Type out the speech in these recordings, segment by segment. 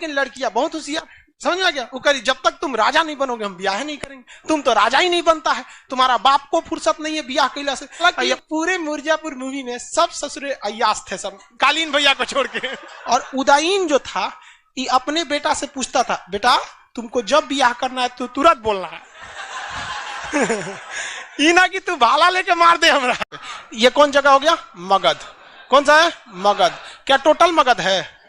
लेकिन लड़कियां बहुत होशियार, समझ में आ गया। वो करी जब तक तुम राजा नहीं बनोगे हम ब्याह नहीं करेंगे, तुम तो राजा ही नहीं बनता है, तुम्हारा बाप को फुर्सत नहीं है ब्याह कैला से। पूरे मिर्जापुर मूवी में सब ससुरे अय्यास थे, सब कालीन भैया को छोड़ के। और उदयीन जो था ये अपने बेटा से पूछता था, बेटा तुमको जब ब्याह करना है तो तुरंत बोलना है ये ना कि तू भाला लेके मार दे हमरा। ये कौन जगह हो गया? मगध। कौन सा है? मगध। क्या टोटल मगध है?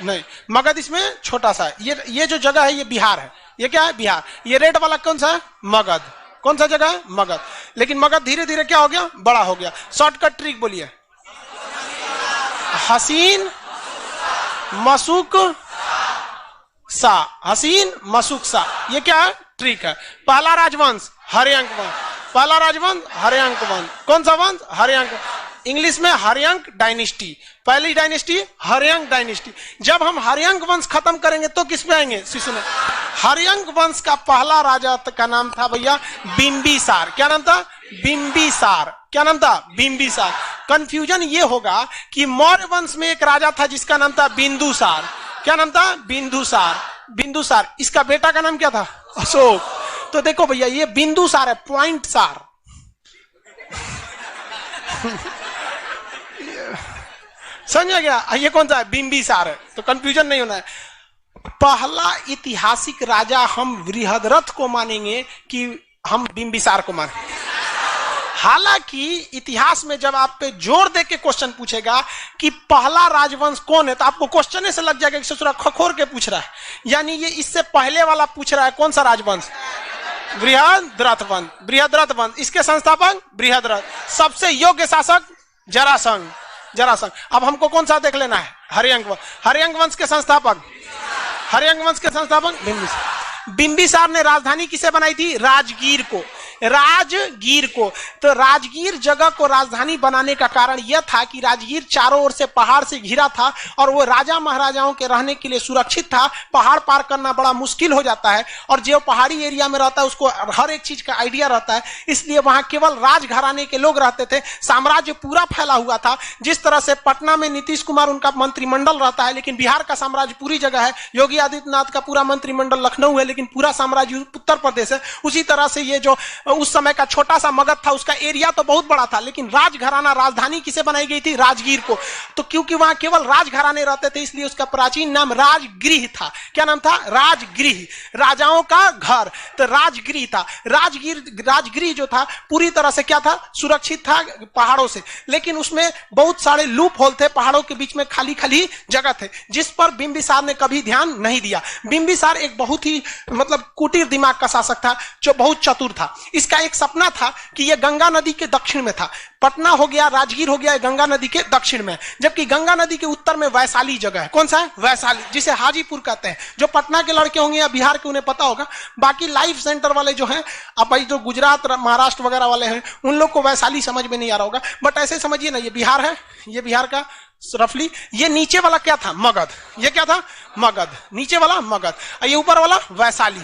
नहीं, मगध इसमें छोटा सा है। ये जो जगह है ये बिहार है। ये क्या है? बिहार। ये रेड वाला कौन सा है? मगध। कौन सा जगह है? मगध। लेकिन मगध धीरे धीरे क्या हो गया? बड़ा हो गया। शॉर्टकट ट्रिक बोलिए। हसीन मसूक सा, हसीन मसूक सा, ये क्या है? ट्रिक है। पहला राजवंश हर्यंक वंश, पहला राजवंश हर्यंक वंश। कौन सा वंश? हर्यंक। इंग्लिश में हर्यंक डायनेस्टी, पहली डायनेस्टी हर्यंक डायनेस्टी। जब हम हर्यंक वंश खत्म करेंगे तो किस पे आएंगे? शिशु में। हर्यंक वंश का पहला राजा का नाम था भैया बिंबिसार। क्या नाम था? बिंबिसार। क्या नाम था? बिंबिसार। कंफ्यूजन ये होगा कि मौर्य वंश में एक राजा था जिसका नाम था बिंदुसार। क्या नाम था? बिंदुसार। बिंदुसार। इसका बेटा का नाम क्या था? अशोक। तो देखो भैया ये बिंदुसार है, पॉइंट सार समझ गया? ये कौन सा है? बिंबिसार है। तो कंफ्यूजन नहीं होना है। पहला ऐतिहासिक राजा हम बृहद्रथ को मानेंगे कि हम बिंबिसार को मानेंगे। हालांकि इतिहास में जब आप पे जोर दे के क्वेश्चन पूछेगा कि पहला राजवंश कौन है तो आपको क्वेश्चन से लग जाएगा कि ससुरा खखोर के पूछ रहा है, यानी ये इससे पहले वाला पूछ रहा है। कौन सा राजवंश? बृहद्रथ वंश। बृहद्रथ वंश। इसके संस्थापक बृहद्रथ। सबसे योग्य शासक जरासंध। जरासंध। अब हमको कौन सा देख लेना है? हर्यंक वंश। हर्यंक वंश के संस्थापक, हर्यंक वंश के संस्थापक बिंबिसार। बिंबिसार ने राजधानी किसे बनाई थी? राजगीर को। राजगीर को। तो राजगीर जगह को राजधानी बनाने का कारण यह था कि राजगीर चारों ओर से पहाड़ से घिरा था और वो राजा महाराजाओं के रहने के लिए सुरक्षित था। पहाड़ पार करना बड़ा मुश्किल हो जाता है और जो पहाड़ी एरिया में रहता है उसको हर एक चीज का आइडिया रहता है, इसलिए वहां केवल राजघराने के लोग रहते थे। साम्राज्य पूरा फैला हुआ था। जिस तरह से पटना में नीतीश कुमार उनका मंत्रिमंडल रहता है, लेकिन बिहार का साम्राज्य पूरी जगह है। योगी आदित्यनाथ का पूरा मंत्रिमंडल लखनऊ है, लेकिन पूरा साम्राज्य उत्तर प्रदेश है। उसी तरह से ये जो उस समय का छोटा सा मगध था उसका एरिया तो बहुत बड़ा था, लेकिन राजघराना राजधानी किसे बनाई गई थी? राजगीर को। तो क्योंकि वहां केवल राजघराने रहते थे इसलिए उसका प्राचीन नाम राजगृह था। क्या नाम था? राजगृह। राजाओं का घर। तो राजगृह था। राजगृह जो था पूरी तरह से क्या था? सुरक्षित था पहाड़ों से, लेकिन उसमें बहुत सारे लूप होल थे। पहाड़ों के बीच में खाली खाली जगह थे जिस पर बिंबिसार ने कभी ध्यान नहीं दिया। बिंबिसार एक बहुत ही मतलब कुटीर दिमाग का शासक था जो बहुत चतुर था। इसका एक सपना था कि यह गंगा नदी के दक्षिण में था। पटना हो गया, राजगीर हो गया, गंगा नदी के दक्षिण में, जबकि गंगा नदी के उत्तर में वैशाली जगह है। कौन सा है? वैशाली, जिसे हाजीपुर कहते हैं। जो पटना के लड़के होंगे या बिहार के उन्हें पता होगा। बाकी लाइफ सेंटर वाले जो हैं, अब भाई जो गुजरात महाराष्ट्र वगैरह वाले हैं उन लोग को वैशाली समझ में नहीं आ रहा होगा, बट ऐसे समझिए ना, ये बिहार है, ये बिहार का रफली। ये नीचे वाला क्या था? मगध। ये क्या था? मगध। नीचे वाला मगध, ये ऊपर वाला वैशाली।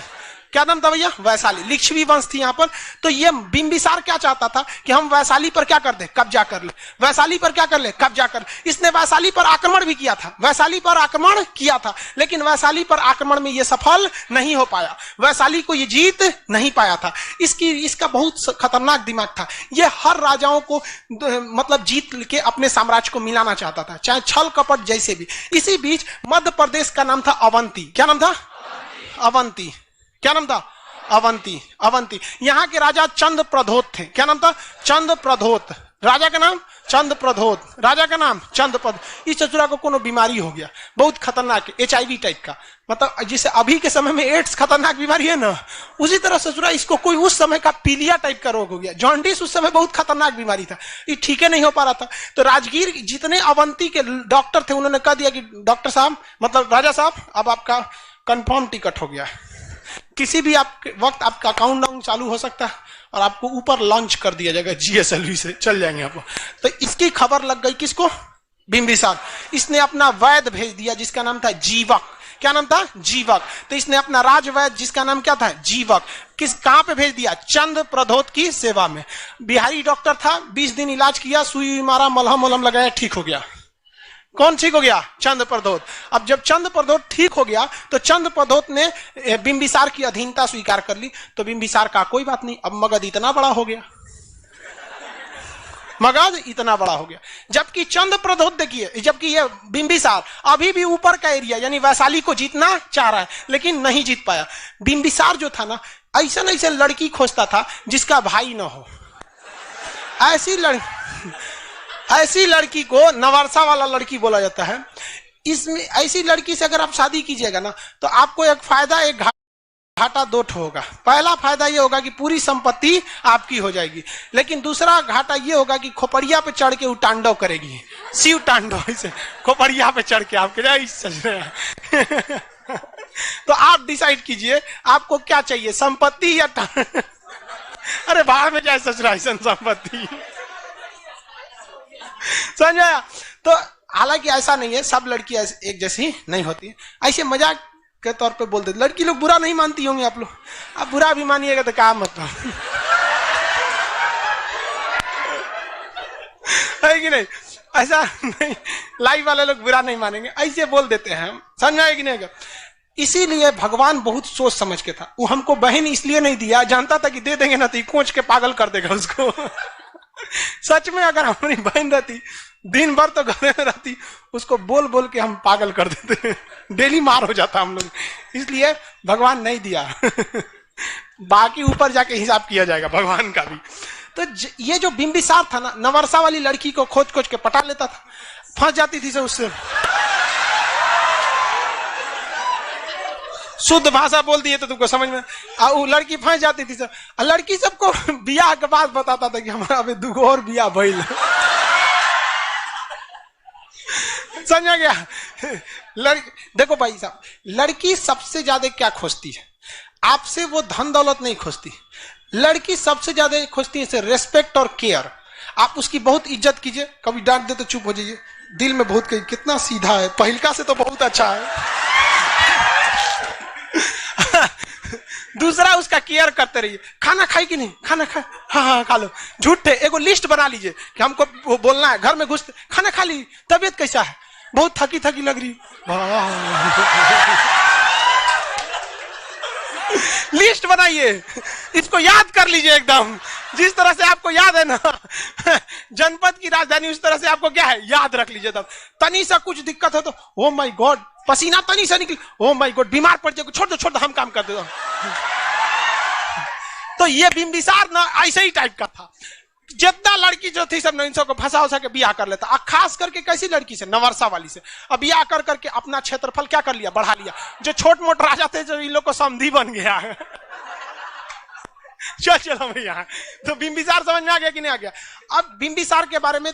क्या नाम था भैया? वैशाली। लिच्छवी वंश थी यहाँ पर। तो ये बिंबिसार क्या चाहता था कि हम वैशाली पर क्या कर दे? कब्जा कर ले। वैशाली पर क्या कर ले? कब्जा कर ले। इसने वैशाली पर आक्रमण भी किया था। वैशाली पर आक्रमण किया था, लेकिन वैशाली पर आक्रमण में ये सफल नहीं हो पाया। वैशाली को ये जीत नहीं पाया था। इसका बहुत खतरनाक दिमाग था। ये हर राजाओं को मतलब जीत के अपने साम्राज्य को मिलाना चाहता था, चाहे छल कपट जैसे भी। इसी बीच मध्य प्रदेश का नाम था अवंती। क्या नाम था? अवंती। क्या नाम था? अवंती। अवंती। यहां के राजा चंद्र प्रधोत थे। क्या नाम था? चंद्र प्रधोत। राजा का नाम चंद्र प्रधोत। राजा का नाम चंद्र प्रधोत। इस चतुरा को कोनो बीमारी हो गया, बहुत खतरनाक, HIV टाइप का, मतलब जिसे अभी के समय में एड्स खतरनाक बीमारी है ना, उसी तरह ससुरा इसको कोई उस समय का पीलिया टाइप का रोग हो गया। जॉन्डिस उस समय बहुत खतरनाक बीमारी था, ये ठीक नहीं हो पा रहा था। तो राजगीर जितने अवंती के डॉक्टर थे उन्होंने कह दिया कि डॉक्टर साहब, मतलब राजा साहब, अब आपका कंफर्म टिकट हो गया, किसी भी वक्त आपका काउंटडाउन चालू हो सकता है और आपको ऊपर लॉन्च कर दिया जाएगा, GSLV से चल जाएंगे आप। तो इसकी खबर लग गई किसको? बिंबिसार। इसने अपना वैद्य भेज दिया जिसका नाम था जीवक। क्या नाम था? जीवक। तो इसने अपना राजवैद्य जिसका नाम क्या था? जीवक। कहां पे भेज दिया? चंद्र प्रधोत की सेवा में। बिहारी डॉक्टर था, 20 दिन इलाज किया, सुई मारा, मलहम लगाया, ठीक हो गया। कौन ठीक हो गया? चंद्र प्रद्योत। अब जब चंद्र प्रद्योत ठीक हो गया तो चंद्र प्रद्योत ने बिंबिसार की अधीनता स्वीकार कर ली। तो बिंबिसार का कोई बात नहीं, अब मगध इतना बड़ा हो गया, मगध इतना बड़ा हो गया। जबकि चंद्र प्रद्योत देखिए, जबकि ये बिंबिसार अभी भी ऊपर का एरिया यानी वैशाली को जीतना चाह रहा है लेकिन नहीं जीत पाया। बिंबिसार जो था ना, ऐसा ऐसा लड़की खोजता था जिसका भाई ना हो। ऐसी लड़की को नवरसा वाला लड़की बोला जाता है। इसमें ऐसी लड़की से अगर आप शादी कीजिएगा ना तो आपको एक फायदा एक घाटा दो होगा। पहला फायदा ये होगा कि पूरी संपत्ति आपकी हो जाएगी, लेकिन दूसरा घाटा ये होगा कि खोपड़िया पे चढ़ के वो तांडव करेगी, शिव तांडव। ऐसे खोपड़िया पे चढ़ के आपके सज रहे हैं। तो आप डिसाइड कीजिए आपको क्या चाहिए, संपत्ति या अरे बाहर में जाए सच रहा है संपत्ति। समझ आया? तो हालांकि ऐसा नहीं है, सब लड़की एक जैसी नहीं होती। ऐसे मजाक के तौर पे बोल देते, लड़की लोग बुरा नहीं मानती होंगी आप लोग, आप बुरा भी मानिएगा तो क्या मतलब है कि नहीं? ऐसा नहीं, लाइव वाले लोग बुरा नहीं मानेंगे, ऐसे बोल देते हैं हम। समझ आए कि नहीं? इसीलिए भगवान बहुत सोच समझ के था। वो हमको बहन इसलिए नहीं दिया, जानता था कि दे देंगे ना तो कोच के पागल कर देगा उसको। सच में अगर हमारी बहन रहती दिन भर तो घर में रहती, उसको बोल बोल के हम पागल कर देते, डेली मार हो जाता हम लोग। इसलिए भगवान नहीं दिया। बाकी ऊपर जाके हिसाब किया जाएगा भगवान का भी। तो ये जो बिंबिसार था ना, नवरसा वाली लड़की को खोज खोज के पटा लेता था, फंस जाती थी से उससे। शुद्ध भाषा बोल दिए तो तुमको समझ में, वो लड़की फंस जाती थी सब। लड़की सबको बियाह के बाद बताता था कि हमारा अभी 2 और बियाह भइल। समझा गया? लड़की देखो भाई साहब, लड़की सबसे ज्यादा क्या खोजती है? आपसे वो धन दौलत नहीं खोजती। लड़की सबसे ज्यादा खोजती है रेस्पेक्ट और केयर। आप उसकी बहुत इज्जत कीजिए, कभी डांट दे तो चुप हो जाइए, दिल में बहुत कही कितना सीधा है, पहिलका से तो बहुत अच्छा है। दूसरा उसका केयर करते रहिए। खाना खाई कि नहीं? खाना खा, हाँ खा लो। झूठे एगो लिस्ट बना लीजिए कि हमको वो बोलना है, घर में घुसते खाना खा ली, तबीयत कैसा है? बहुत थकी थकी लग रही। लिस्ट बनाइए, इसको याद कर लीजिए एकदम, जिस तरह से आपको याद है ना जनपद की राजधानी, उस तरह से आपको क्या है याद रख लीजिए। तब तनी सा कुछ दिक्कत हो तो ओ माय गॉड, पसीना तनी सा निकल, ओ माय गॉड बीमार पड़ जाए, छोड़ दो हम काम कर दे। तो ये बिंबिसार ना ऐसे ही टाइप का था। जितना लड़की जो थी सब ने इन सबको फंसा उसा के बियाह कर लेता। खास करके कैसी लड़की से? नवरसा वाली से। अब बियाह कर करके अपना क्षेत्रफल क्या कर लिया? बढ़ा लिया। जो छोट मोट राजा थे जो इन लोग को समधी बन गया है। चलो भैया, तो बिंबिसार समझ में आ गया कि नहीं आ गया? अब बिंबिसार के बारे में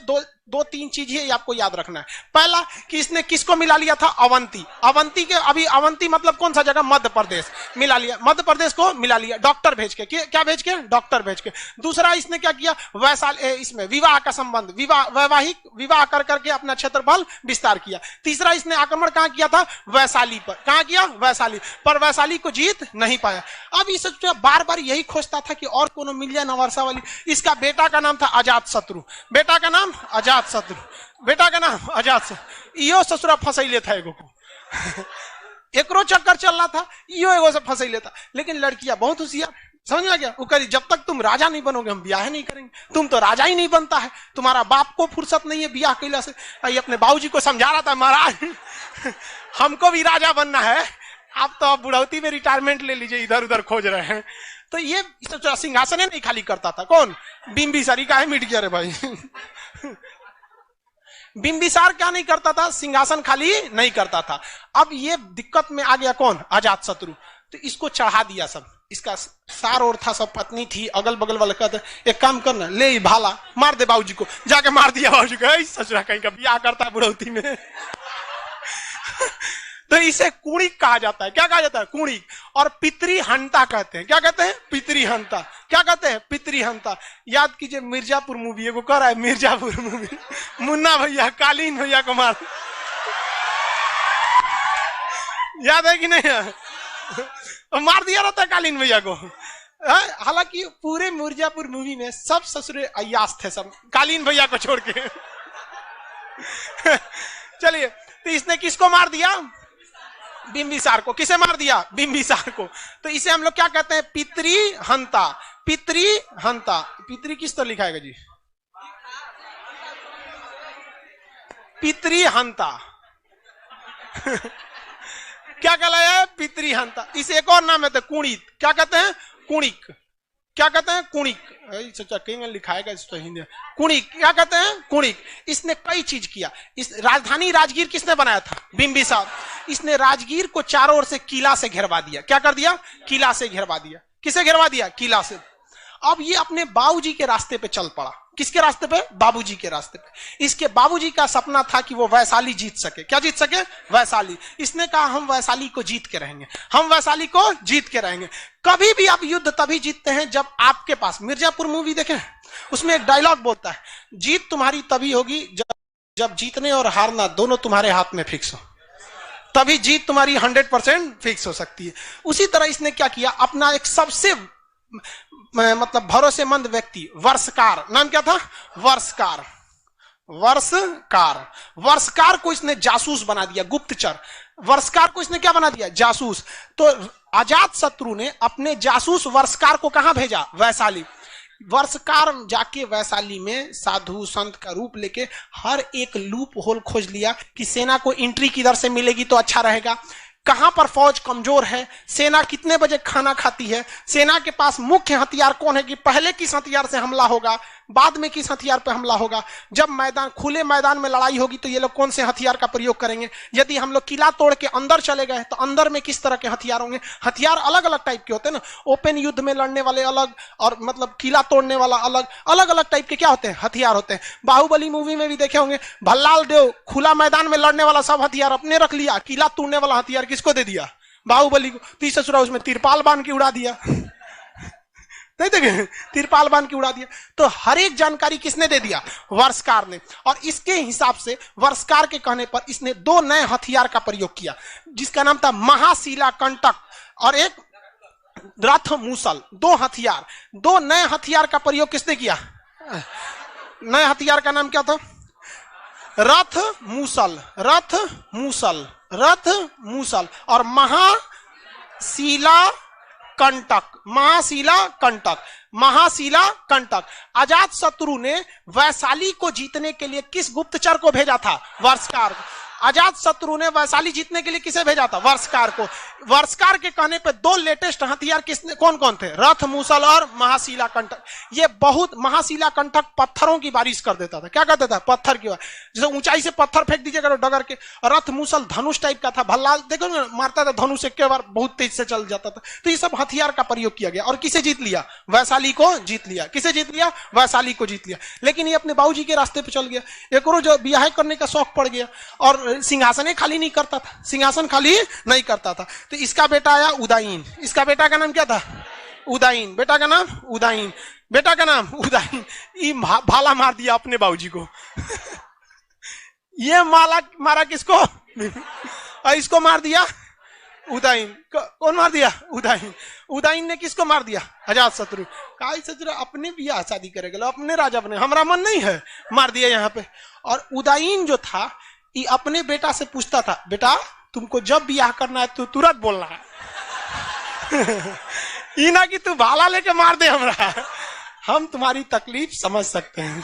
दो तीन चीजें आपको याद रखना है। पहला कि इसने किसको मिला लिया था? अवंती। अवंती के अभी अवंती मतलब कौन सा जगह? मध्य प्रदेश। मिला लिया, मध्य प्रदेश को मिला लिया डॉक्टर भेज के। क्या भेज के? डॉक्टर भेज के। दूसरा इसने क्या किया? वैशाली, इसमें विवाह का संबंध, वैवाहिक विवाह कर करके अपना क्षेत्रफल विस्तार किया। तीसरा इसने आक्रमण कहां किया था? वैशाली पर। कहां किया? वैशाली पर। वैशाली को जीत नहीं पाया। अब इस बार बार यही खोजता था कि और कोनो मिल जाए नवरसा वाली। इसका बेटा का नाम था अजात शत्रु। बेटा का नाम अजात शत्रु। बेटा का नाम अजात शत्रु। इहो ससुरा फंसैले था एगो को। एकरो चक्कर चल रहा था, इहो एगो से फंसैले था। लेकिन लड़कियां बहुत होशियार, समझ में आ गया? वो करी, जब तक तुम राजा नहीं बनोगे हम ब्याह नहीं करेंगे। तुम तो राजा ही नहीं बनता है, तुम्हारा बाप को फुर्सत नहीं है ब्याह कैला से। ये अपने बाबूजी को समझा रहा था, महाराज हमको भी राजा बनना है, आप तो बुढ़ौती में रिटायरमेंट ले लीजिए, इधर उधर खोज रहे हैं। तो ये सिंहासन नहीं खाली करता था। कौन? बिंबिसार। का है मिट गया रे भाई। बिंबिसार क्या नहीं करता था? सिंहासन खाली नहीं करता था। अब ये दिक्कत में आ गया कौन? अजात शत्रु। तो इसको चढ़ा दिया सब। इसका सार और था, सब पत्नी थी, अगल बगल वाले कहते एक काम करना, ले भाला मार दे बाबूजी को। जाके मार दिया बाबूजी को। ससुरा कहीं का ब्याह करता है बुढ़ौती में। तो इसे कुणिक कहा जाता है। क्या कहा जाता है? कुणिक। और पितृहंता कहते हैं। क्या कहते हैं? पितृहंता। क्या कहते हैं? पितृहंता। याद कीजिए मिर्जापुर मूवी, एगो कर रहा है मिर्जापुर मूवी, मुन्ना भैया कालीन भैया को मार, याद है कि नहीं? मार दिया रहता है कालीन भैया को। हालांकि पूरे मिर्जापुर मूवी में सब ससुरे अय्यास थे, सब कालीन भैया को छोड़ के। चलिए, तो इसने किसको मार दिया? बिंबिसार को। किसे मार दिया? बिंबिसार को। तो इसे हम लोग क्या कहते हैं? पितृहंता। पितृहंता। पितृ किस तरह लिखाएगा जी? पितृहंता। क्या कहलाया है? पितृहंता। इस एक और नाम है तो कुणिक। क्या कहते हैं? कुणिक। क्या कहते हैं? कुणिक। कहीं लिखाएगा इस तो हिंदी। कुणिक। क्या कहते हैं? कुणिक। इसने कई चीज किया। इस राजधानी राजगीर किसने बनाया था? बिंबिसार। इसने राजगीर को चारों ओर से किला से घेरवा दिया। क्या कर दिया? किला से घेरवा दिया। किसे घेरवा दिया? किला से। अब ये अपने बाबूजी के रास्ते पे चल पड़ा। किसके रास्ते पे? बाबूजी के रास्ते पे। इसके बाबूजी का सपना था कि वो वैशाली जीत सके। क्या जीत सके? वैशाली। इसने कहा हम वैशाली को जीत के रहेंगे, हम वैशाली को जीत के रहेंगे। कभी भी आप युद्ध तभी जीतते हैं जब आपके पास, मिर्जापुर मूवी देखें, उसमें एक डायलॉग बोलता है, जीत तुम्हारी तभी होगी जब जीतने और हारना दोनों तुम्हारे हाथ में फिक्स हो, तभी जीत तुम्हारी 100% फिक्स हो सकती है। उसी तरह इसने क्या किया? अपना एक सबसे मतलब भरोसेमंद व्यक्ति वर्षकार, नाम क्या था? वर्षकार। वर्षकार। वर्षकार को इसने जासूस बना दिया, गुप्तचर। वर्षकार को इसने क्या बना दिया? जासूस। तो अजात शत्रु ने अपने जासूस वर्षकार को कहां भेजा? वैशाली। वर्षकार जाके वैशाली में साधु संत का रूप लेके हर एक लूप होल खोज लिया कि सेना को एंट्री किधर से मिलेगी तो अच्छा रहेगा, कहां पर फौज कमजोर है, सेना कितने बजे खाना खाती है, सेना के पास मुख्य हथियार कौन है, कि पहले किस हथियार से हमला होगा, बाद में किस हथियार पर हमला होगा, जब मैदान खुले मैदान में लड़ाई होगी तो ये लोग कौन से हथियार का प्रयोग करेंगे, यदि हम लोग किला तोड़ के अंदर चले गए तो अंदर में किस तरह के हथियार होंगे। हथियार अलग अलग टाइप के होते हैं ना, ओपन युद्ध में लड़ने वाले अलग और मतलब किला तोड़ने वाला अलग, अलग अलग टाइप के क्या होते हैं? हथियार होते हैं। बाहुबली मूवी में भी देखे होंगे, भल्लाल देव खुला मैदान में लड़ने वाला सब हथियार अपने रख लिया, किला तोड़ने वाला हथियार किसको दे दिया? बाहुबली को। तीसरा ससुरा उसमें तिरपाल बांध के उड़ा दिया, नहीं देखे? तिरपाल बांध के उड़ा दिया। तो हर एक जानकारी किसने दे दिया? वर्षकार ने। और इसके हिसाब से वर्षकार के कहने पर इसने 2 नए हथियार का प्रयोग किया, जिसका नाम था महाशिला कंटक और एक रथ मूसल। 2 हथियार, 2 नए हथियार का प्रयोग किसने किया? नए हथियार का नाम क्या था? रथ मूसल। रथ मूसल। रथ मूसल और महाशिला कंटक। महाशिला कंटक। महाशिला कंटक। अजात शत्रु ने वैशाली को जीतने के लिए किस गुप्तचर को भेजा था? वर्षकार। अजात शत्रु ने वैशाली जीतने के लिए किसे भेजा था? वर्षकार को। वर्षकार के कहने पे 2 लेटेस्ट हथियार किसने, कौन कौन थे? रथ मूसल और महाशिला कंटक। ये बहुत, महाशिला कंटक पत्थरों की बारिश कर देता था। क्या कहता था? पत्थर की बारिश, जैसे ऊंचाई से पत्थर फेंक दीजिएगा तो डगर के। रथ मूसल धनुष टाइप का था, भल्लाल देखो ना मारता था धनुष, एक बार बहुत तेज से चल जाता था। तो ये सब हथियार का प्रयोग किया गया और किसे जीत लिया? वैशाली को जीत लिया। किसे जीत लिया? वैशाली को जीत लिया। लेकिन ये अपने बाबूजी के रास्ते पे चल गया। एक और जो ब्याह करने का शौक पड़ गया और सिंहासन खाली नहीं करता था, सिंहासन खाली नहीं करता था। तो इसका बेटा आया उदयन। इसका बेटा का नाम क्या था? उदयन। बेटा का नाम उदयन। बेटा का नाम उदयन। ये भाला मार दिया अपने बाबूजी को। ये मारा किसको? और इसको मार दिया उदयन। कौन मार दिया? उदयन। उदयन ने किसको मार दिया? अजात शत्रु। काई शत्रु अपने बियाह शादी करेगा, अपने राजा बने, हमारा मन नहीं है, मार दिया यहाँ पे। और उदयन जो था ये अपने बेटा से पूछता था, बेटा तुमको जब ब्याह करना है तो तुरंत बोलना है। ये ना कि तू भाला लेके मार दे हमरा, हम तुम्हारी तकलीफ समझ सकते हैं।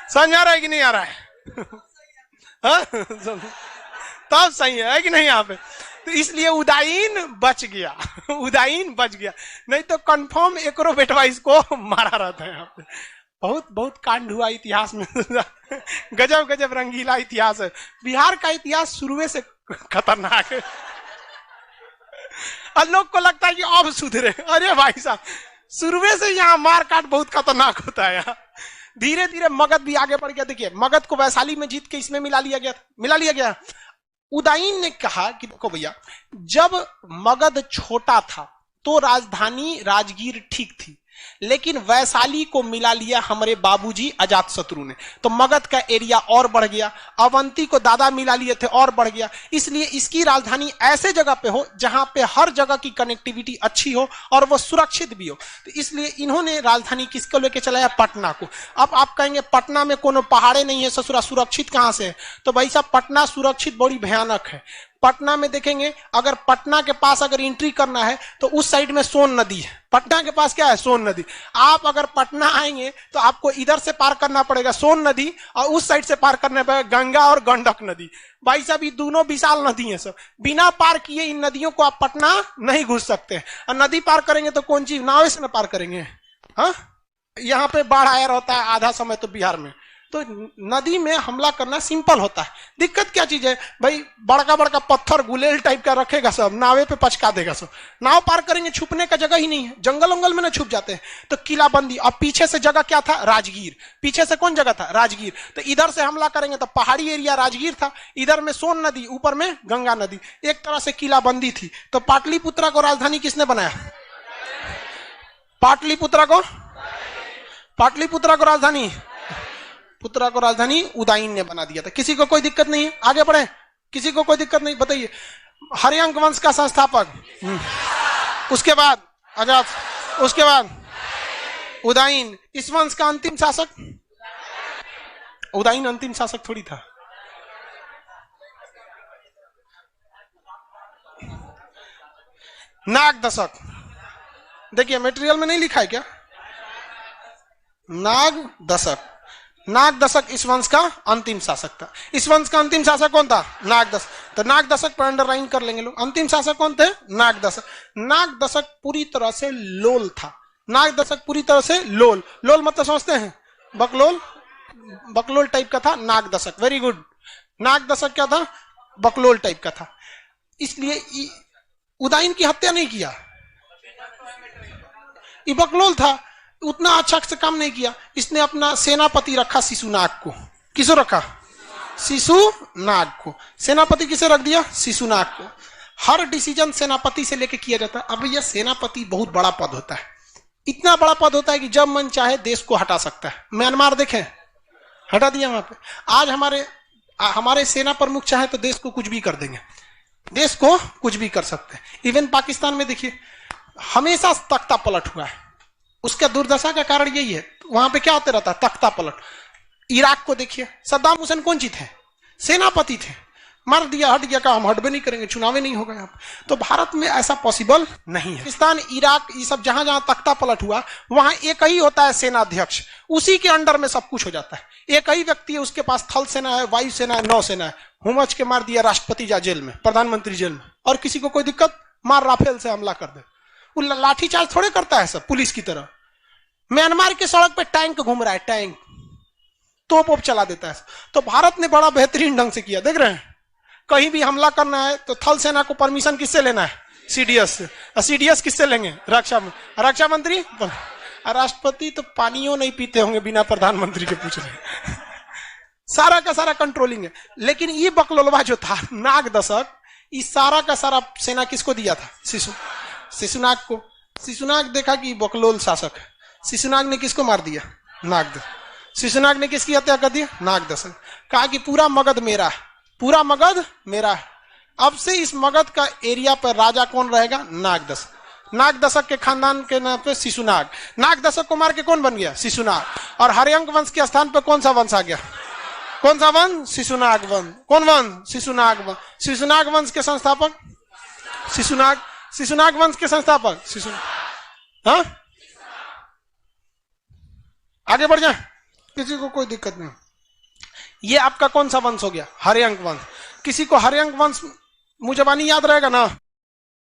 समझ आ रहा है कि नहीं आ रहा है? तब सही है कि नहीं यहाँ पे? तो इसलिए उदयन बच गया। उदयन बच गया, नहीं तो कंफर्म एकरो बेटवा इसको मारा रहता है। यहाँ पे बहुत बहुत कांड हुआ इतिहास में। गजब गजब रंगीला इतिहास है। बिहार का इतिहास शुरू से खतरनाक है और लोग को लगता है कि अब सुधरे। अरे भाई साहब, शुरू से यहाँ मार काट बहुत खतरनाक होता है। यहाँ धीरे धीरे मगध भी आगे बढ़ गया। देखिए मगध को वैशाली में जीत के इसमें मिला लिया गया। मिला लिया गया। उदयन ने कहा कि देखो भैया, जब मगध छोटा था तो राजधानी राजगीर ठीक थी, लेकिन वैशाली को मिला लिया हमारे बाबूजी अजातशत्रु ने, तो मगध का एरिया और बढ़ गया। अवंती को दादा मिला लिए थे और बढ़ गया। इसलिए इसकी राजधानी ऐसे जगह पे हो जहां पे हर जगह की कनेक्टिविटी अच्छी हो और वो सुरक्षित भी हो। तो इसलिए इन्होंने राजधानी किसको लेके चलाया? पटना को। अब आप कहेंगे पटना में कोनो पहाड़े नहीं है, ससुरा सुरक्षित कहां से है? तो भाई साहब पटना सुरक्षित बड़ी भयानक है। पटना में देखेंगे, अगर पटना के पास अगर एंट्री करना है तो उस साइड में सोन नदी है। पटना के पास क्या है? सोन नदी। आप अगर पटना आएंगे तो आपको इधर से पार करना पड़ेगा सोन नदी, और उस साइड से पार करना पड़ेगा गंगा और गंडक नदी। भाई साहब ये दोनों विशाल नदी है सब, बिना पार किए इन नदियों को आप पटना नहीं घुस सकते। और नदी पार करेंगे तो कौन चीज, नाव से ना पार करेंगे? हाँ, यहाँ पे बाढ़ आया रहता है आधा समय तो बिहार में, तो नदी में हमला करना सिंपल होता है। दिक्कत क्या चीज है भाई? बड़का बड़का पत्थर गुलेल टाइप का रखेगा सब, नावे पे पचका देगा सब। नाव पार करेंगे, छुपने का जगह ही नहीं है, जंगल उंगल में ना छुप जाते हैं। तो किलाबंदी, और पीछे से जगह क्या था? राजगीर। पीछे से कौन जगह था? राजगीर। तो इधर से हमला करेंगे तो पहाड़ी एरिया राजगीर था, इधर में सोन नदी, ऊपर में गंगा नदी, एक तरह से किलाबंदी थी। तो पाटलिपुत्रा को राजधानी किसने बनाया? पाटलिपुत्रा को राजधानी पुत्रा को राजधानी उदयन ने बना दिया था। किसी को कोई दिक्कत नहीं है? आगे बढ़े, किसी को कोई दिक्कत नहीं? बताइए। हरियांक वंश का संस्थापक, उसके बाद अजात, उसके बाद उदयन। इस वंश का अंतिम शासक? उदयन अंतिम शासक थोड़ी था। नाग दशक, देखिए मटेरियल में नहीं लिखा है क्या? नाग दशक। नाग दशक इस वंश का अंतिम शासक था। इस वंश का अंतिम शासक कौन था? नाग दशक। तो नाग दशक पर अंडरलाइन कर लेंगे लोग। अंतिम शासक कौन थे? नाग दशक। नाग दशक पूरी तरह से लोल था। नाग दशक पूरी तरह से लोल। लोल मतलब समझते हैं? बकलोल, बकलोल टाइप का था नाग दशक। Very good. नाग दशक क्या था? बकलोल टाइप का था। इसलिए उदयन की हत्या नहीं किया, ये बकलोल था, उतना अच्छा से काम नहीं किया। इसने अपना सेनापति रखा शिशुनाग को। किसको रखा? शिशुनाग को। सेनापति किसे रख दिया? शिशुनाग को। हर डिसीजन सेनापति से लेके किया जाता है। अब यह सेनापति बहुत बड़ा पद होता है, इतना बड़ा पद होता है कि जब मन चाहे देश को हटा सकता है। म्यांमार देखें, हटा दिया वहां पे। आज हमारे सेना प्रमुख चाहे तो देश को कुछ भी कर देंगे, देश को कुछ भी कर सकते हैं। इवन पाकिस्तान में देखिए हमेशा तख्ता पलट हुआ है। उसका दुर्दशा का कारण यही है, वहां पे क्या होते रहता है? तख्ता पलट। इराक को देखिए, सद्दाम हुसैन कौन ची थे? सेनापति थे। मार दिया, हट गया, कहा हम हटबे नहीं करेंगे, चुनाव नहीं होगा यहाँ। तो भारत में ऐसा पॉसिबल नहीं है। पाकिस्तान, इराक, ये सब जहां जहां तख्ता पलट हुआ वहां एक ही होता है सेनाध्यक्ष, उसी के अंडर में सब कुछ हो जाता है। एक ही व्यक्ति है, उसके पास थल सेना है, वायु सेना है, नौ सेना है। हुमच के मार दिया, राष्ट्रपति जा जेल में, प्रधानमंत्री जेल में, और किसी को कोई दिक्कत? मार राफेल से हमला कर दे। वो लाठीचार्ज थोड़े करता है सब पुलिस की तरह। म्यांमार के सड़क पे टैंक घूम रहा है, टैंक तोप चला देता है। तो भारत ने बड़ा बेहतरीन ढंग से किया। देख रहे हैं, कहीं भी हमला करना है तो थल सेना को परमिशन किससे लेना है? सीडीएस से। सीडीएस किससे लेंगे? रक्षा मंत्री। राष्ट्रपति तो पानियों नहीं पीते होंगे बिना प्रधानमंत्री के पूछ रहे। सारा का सारा कंट्रोलिंग है। लेकिन ये बकलोलवा जो था नाग दशक, इस सारा का सारा सेना किसको दिया था? शिशुनाग को। शिशुनाग देखा कि बकलोल शासक है, शिशुनाग ने किसको मार दिया? नाग दशक। शिशुनाग ने किसकी हत्या कर दी? नाग दशक। कहा कि पूरा मगध मेरा है, पूरा मगध मेरा है। अब से इस मगध का एरिया पर राजा कौन रहेगा? नाग दशक। नाग दशक के खानदान के नाम पे शिशुनाग। नाग दशक को मार के कौन बन गया? शिशुनाग। और हरियांक वंश के स्थान पर कौन सा वंश आ गया? कौन सा वंश? शिशुनाग वंश। कौन वंश? शिशुनाग वंश। शिशुनाग वंश के संस्थापक शिशुनाग। शिशुनाग वंश के संस्थापक शिशुनाग। हाँ, आगे बढ़ जाए, किसी को कोई दिक्कत नहीं। ये आपका कौन सा वंश हो गया? हरियांक वंश। किसी को हरियांक वंश मुझबानी याद रहेगा ना?